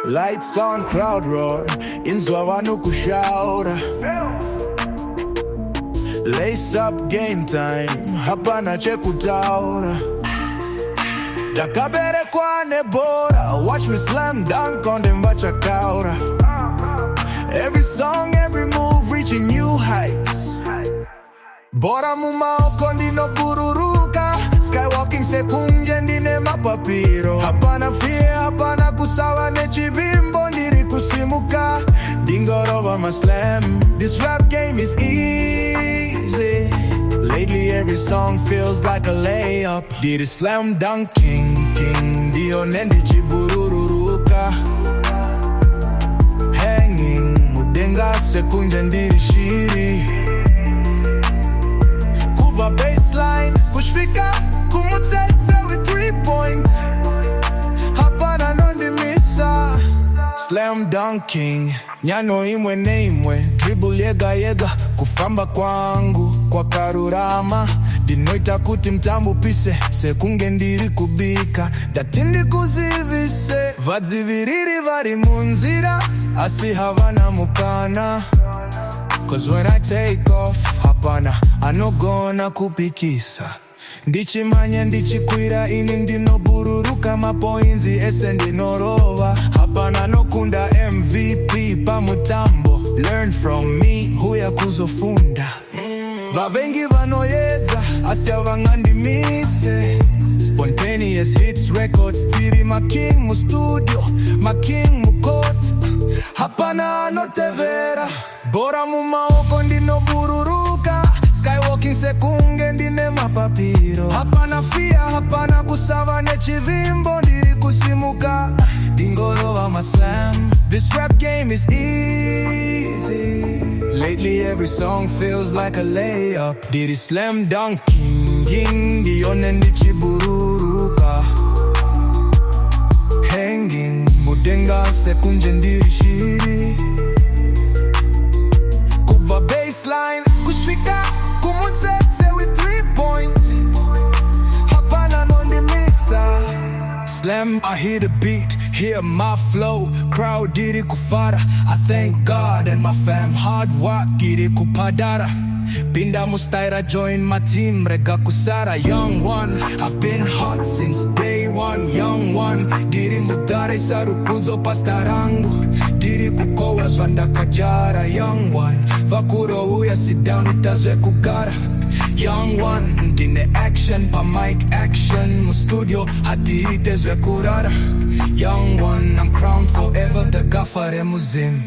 Lights on, crowd roar, inzwa vanhu kushaura. Lace up, game time, hapana chekutaura. Ndakaberekwa nebora, watch me slam dunk on them vachakaura. Every song, every move reaching new heights. Bora mumaoko ndinobururuka, skywalking sekunje ndine mapapiro. Hapana fear, hapana kusawa nechivimbo, ndiri kusimuka dingorova maslam. This rap game is easy. Lately every song feels like a layup. Diri slam dunking, king dio nendichibururuka. Hanging mudenga sekunje ndiri shiri. Kuva baseline kushfika kumutsetse with 3 points. Hapana nondimisa. Slam dunking nyano imwe neimwe, dribble yega yega kufamba kwangu kwa karurama. Dinoita kuti mtambu pise sekunge ndiri kubika datindi kuzivise. Vadziviriri vari munzira asi havana mukana. Cause when I take off hapana anogona kupikisa. Ndichimanya ndichikwira ini ndinobururuka mapoinzi ese ndinorova. Hapana nokunda MVP pamutambo. Learn from me huya kuzofunda. Vavengi vanoyedza asi havangandimise. Spontaneous hits records tiri making mu studio, making mu court. Hapana anotevera, bora mumaoko ndinobururuka. Skywalking sekunge ndine mapapiro. Hapana fear, hapana kusava nechivimbo, ndiri kusimuka dingorova maslam. This rap game is easy. Lately every song feels like a layup. Diri slam dunking, king dione ndichibururuka. Hanging mudenga sekunje ndiri shiri. Kuva baseline kushfika kumutsetse with 3 points. Hapana nondimisa. Slam, I hear the beat, hear my flow. Crowd diri kufara, I thank God and my fam. Hard work diri kupadara. Pinda mustaira join my team, rega kusara. Young one, I've been hot since day one. Young one, diri mudare sarukuzo pastarangu. Diri kukowa zwanda kajara. Young one, vakuro uya sit down itazwe kugara. Young one, ndine action pa mic action. Mu studio hati itezwe kurara. Young one, I'm crowned forever the gafare muzim.